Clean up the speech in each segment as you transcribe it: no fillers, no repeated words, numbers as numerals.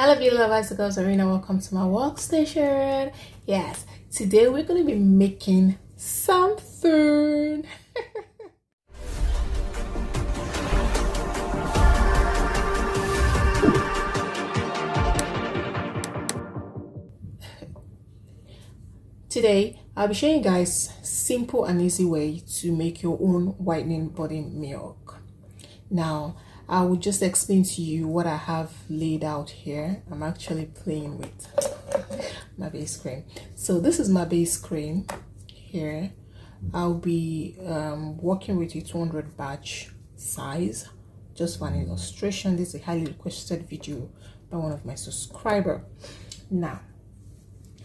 Hello beauty lovers, girls Arena, welcome to my workstation. Yes, today we're going to be making something. Today I'll be showing you guys simple and easy way to make your own whitening body milk. Now I will just explain to you what I have laid out here. I'm actually playing with my base cream. So this is my base cream here. I'll be working with a 200 batch size just for an illustration. This is a highly requested video by one of my subscribers. Now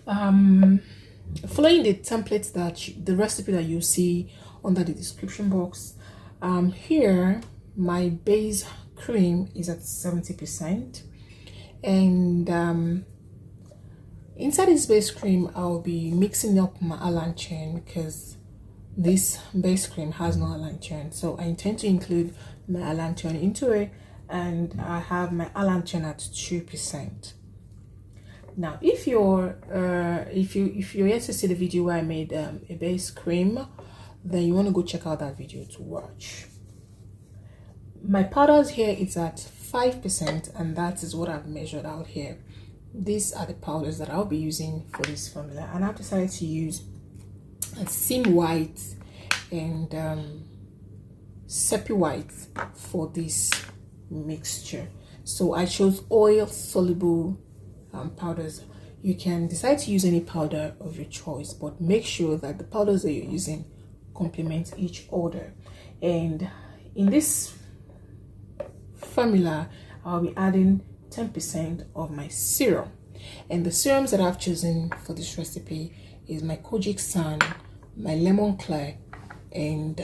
following the templates the recipe that you see under the description box, here my base cream is at 70%, and inside this base cream I'll be mixing up my Allantion because this base cream has no Allantion, so I intend to include my Allantion into it, and I have my Allantion at 2%. Now if you're yet to see the video where I made a base cream, then you want to go check out that video to watch. My powders here is at 5%, and that is what I've measured out here. These are the powders that I'll be using for this formula, and I've decided to use a Sim White and Sepia White for this mixture. So I chose oil soluble powders. You can decide to use any powder of your choice, but make sure that the powders that you're using complement each other. And in this formula I'll be adding 10% of my serum, and the serums that I've chosen for this recipe is my kojic sand, my lemon clay, and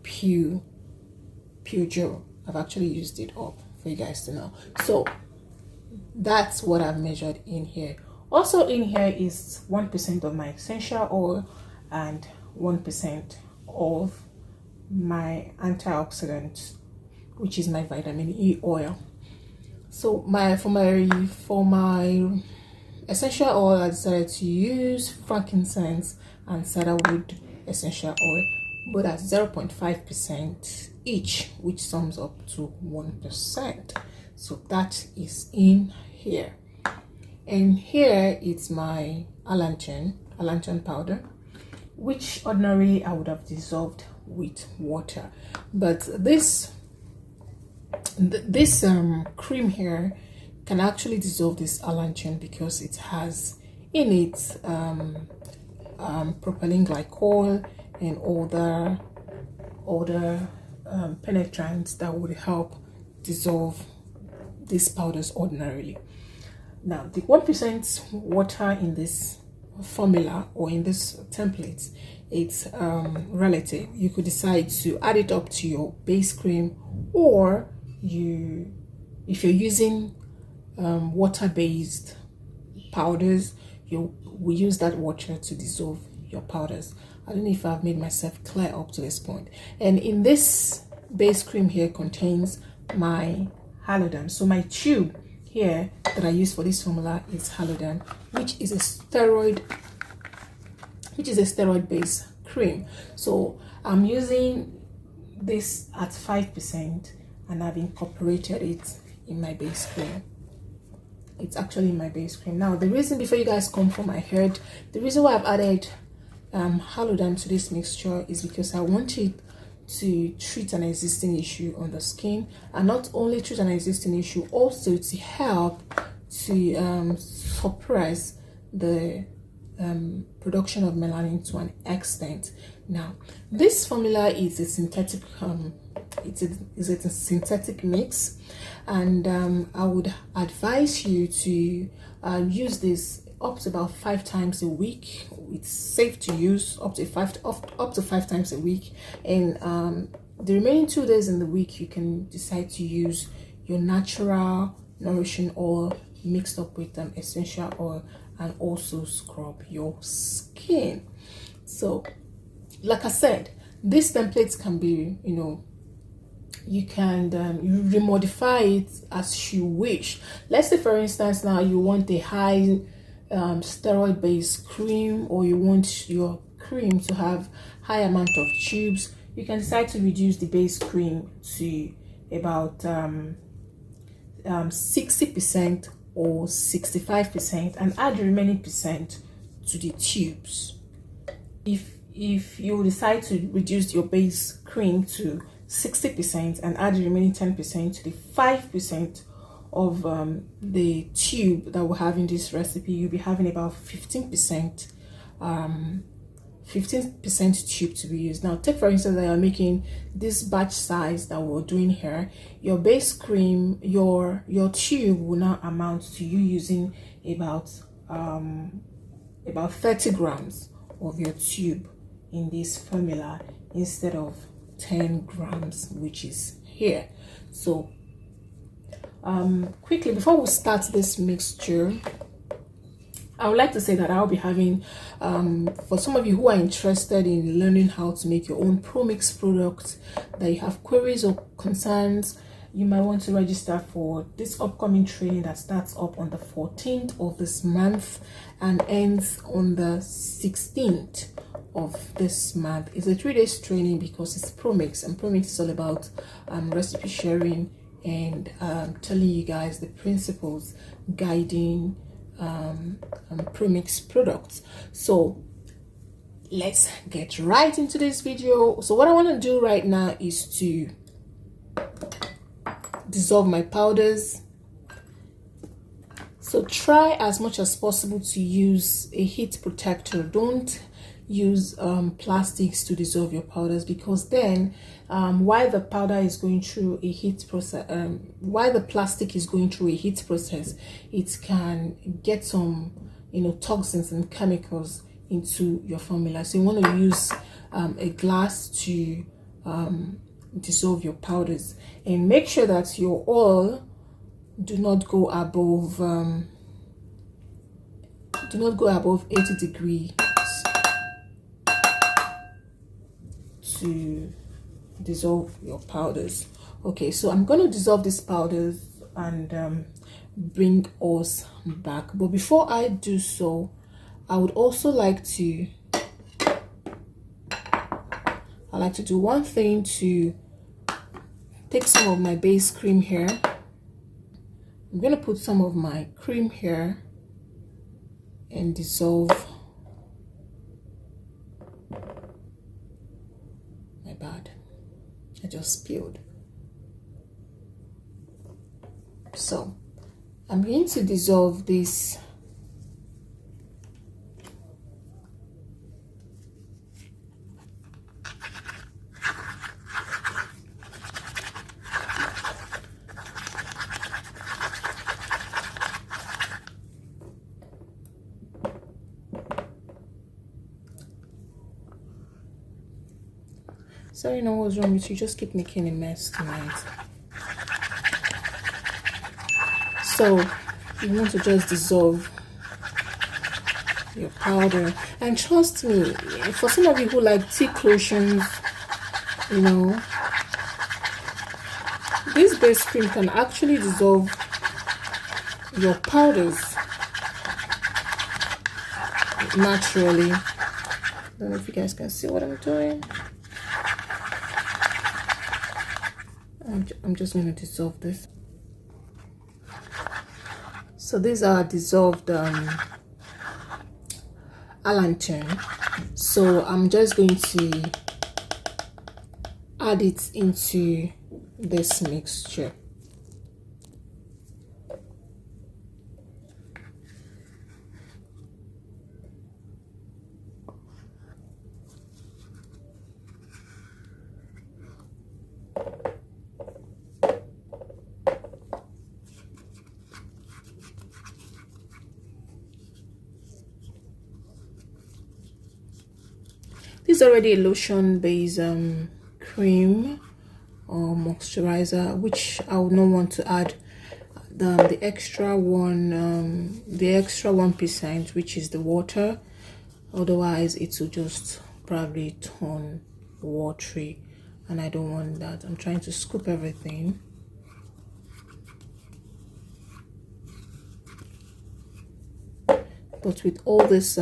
pure gel. I've actually used it up for you guys to know. So that's what I've measured in here. Also in here is 1% of my essential oil and 1% of my antioxidant, which is my vitamin E oil. So for my essential oil, I decided to use frankincense and cedarwood essential oil, but at 0.5% each, which sums up to 1%. So that is in here. And here it's my Allantion powder, which ordinarily I would have dissolved with water, but this cream here can actually dissolve this Allantion because it has in it propylene glycol and other penetrants that would help dissolve these powders ordinarily. Now the 1% water in this formula or in this template, it's relative. You could decide to add it up to your base cream, or if you're using water-based powders, we use that water to dissolve your powders. I don't know if I've made myself clear up to this point. And in this base cream here contains my Haloderm. So my tube here that I use for this formula is Haloderm, which is a steroid based cream. So I'm using this at 5%, and I've incorporated it in my base cream. It's actually in my base cream. Now the reason, before you guys come for my head, the reason why I've added Haloderm to this mixture is because I want it to treat an existing issue on the skin, and not only treat an existing issue, also to help to suppress the production of melanin to an extent. Now this formula is a synthetic it's a synthetic mix, and I would advise you to use this up to about 5 times a week. It's safe to use up to 5 times a week, and the remaining 2 days in the week you can decide to use your natural nourishing oil mixed up with essential oil, and also scrub your skin. So like I said, these templates can be you can you remodify it as you wish. Let's say for instance now you want a high steroid based cream, or you want your cream to have high amount of tubes. You can decide to reduce the base cream to about 60% or 65% and add the remaining percent to the tubes. If you decide to reduce your base cream to 60% and add the remaining 10% to the 5% of the tube that we have in this recipe, you'll be having about 15% tube to be used. Now take for instance that you're making this batch size that we're doing here. Your base cream, your tube will now amount to you using about 30 grams of your tube in this formula instead of 10 grams, which is here. So quickly before we start this mixture, I would like to say that I'll be having for some of you who are interested in learning how to make your own Pro Mix products, that you have queries or concerns, you might want to register for this upcoming training that starts up on the 14th of this month and ends on the 16th of this month. It's a 3-day training because it's Pro Mix, and Pro Mix is all about recipe sharing and telling you guys the principles guiding Pro Mix products. So let's get right into this video. So what I want to do right now is to dissolve my powders. So try as much as possible to use a heat protector. Don't use plastics to dissolve your powders, because then while the powder is going through a heat process, while the plastic is going through a heat process, it can get some toxins and chemicals into your formula. So you want to use a glass to dissolve your powders, and make sure that your oil do not go above 80 degrees to dissolve your powders. Okay, so I'm going to dissolve these powders and bring us back. But before I do so, I would also like to do one thing, to take some of my base cream here. I'm going to put some of my cream here and dissolve. My bad, I just spilled. So I'm going to dissolve this Sorry, you know what's wrong with you? Just keep making a mess tonight. So you want to just dissolve your powder, and trust me, for some of you who like thick lotions, this base cream can actually dissolve your powders naturally. I don't know if you guys can see what I'm doing. I'm just going to dissolve this. So these are dissolved Allantion. So I'm just going to add it into this mixture. This is already a lotion based cream or moisturizer, which I would not want to add the extra 1%, which is the water. Otherwise it will just probably turn watery and I don't want that. I'm trying to scoop everything. But with all this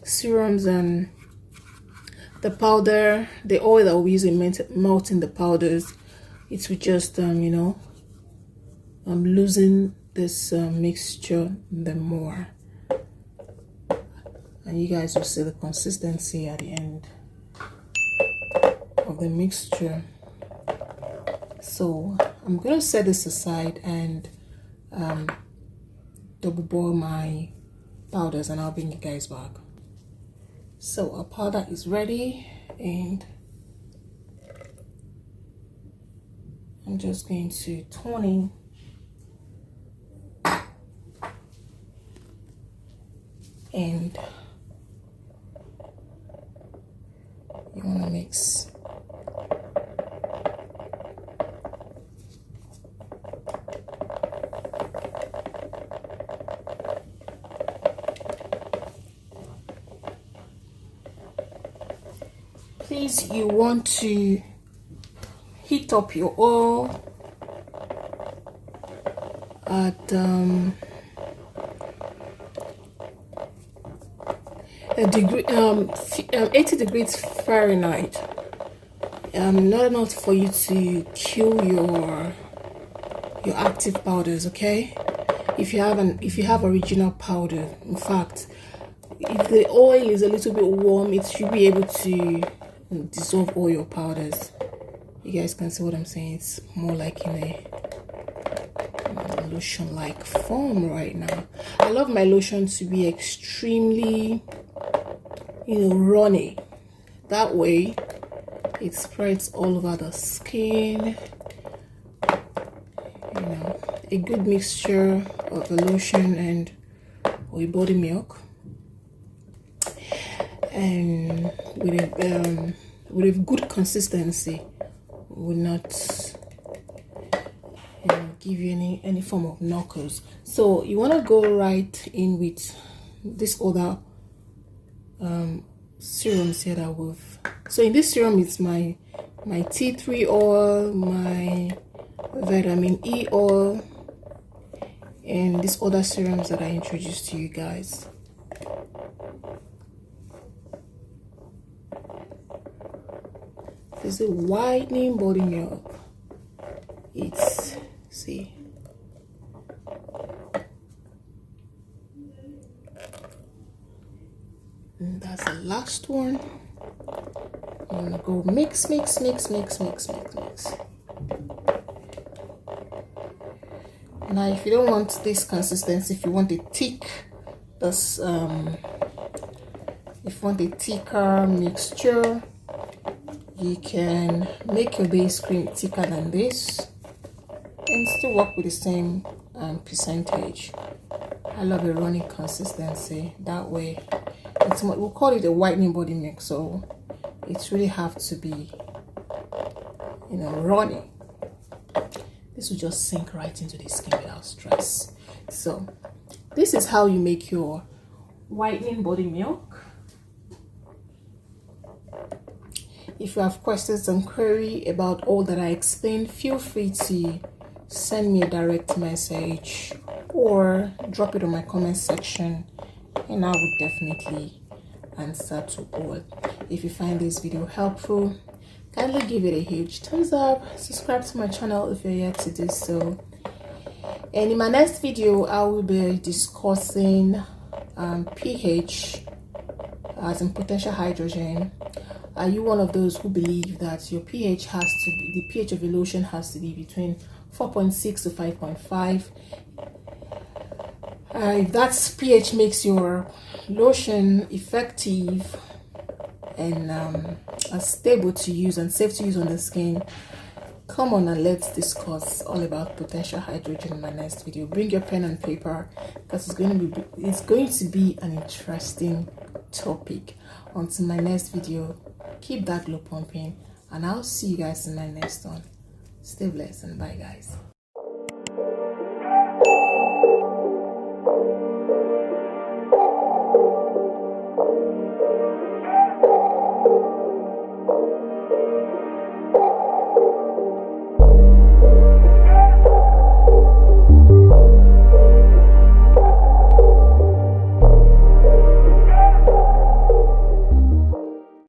serums and the powder, the oil that we use in melting the powders, it will just you know, losing this mixture the more, and you guys will see the consistency at the end of the mixture. So I'm gonna set this aside and double boil my powders, and I'll bring you guys back. So our powder is ready, and I'm just going to turn in and you want to mix. Please, you want to heat up your oil at a degree 80 degrees Fahrenheit. Not enough for you to kill your active powders, okay? If you have original powder, in fact, if the oil is a little bit warm, it should be able to dissolve all your powders. You guys can see what I'm saying. It's more like in a lotion like form right now. I love my lotion to be extremely, you know, runny. That way it spreads all over the skin. You know, a good mixture of the lotion and oil body milk, and with a good consistency will not, you know, give you any form of knuckles. So you want to go right in with this other serums here that we've. So in this serum, it's my tea tree oil, my vitamin E oil, and these other serums that I introduced to you guys. This is a whitening body milk. It's, see, and that's the last one. I'm gonna go mix. Now, if you don't want this consistency, if you want a thick, if you want a thicker mixture, you can make your base cream thicker than this and still work with the same percentage. I love a runny consistency. That way, we'll call it a whitening body mix, so it really have to be, you know, runny. This will just sink right into the skin without stress. So this is how you make your whitening body milk. If you have questions and query about all that I explained, feel free to send me a direct message or drop it on my comment section, and I would definitely answer to all. If you find this video helpful, kindly give it a huge thumbs up, subscribe to my channel if you're yet to do so, and in my next video I will be discussing pH, as in potential hydrogen. Are you one of those who believe that your pH has to be, the pH of your lotion has to be between 4.6 to 5.5? If that pH makes your lotion effective and stable to use and safe to use on the skin, come on and let's discuss all about potential hydrogen in my next video. Bring your pen and paper, because it's going to be an interesting topic. Until my next video, keep that glow pumping, and I'll see you guys in my next one. Stay blessed and bye guys.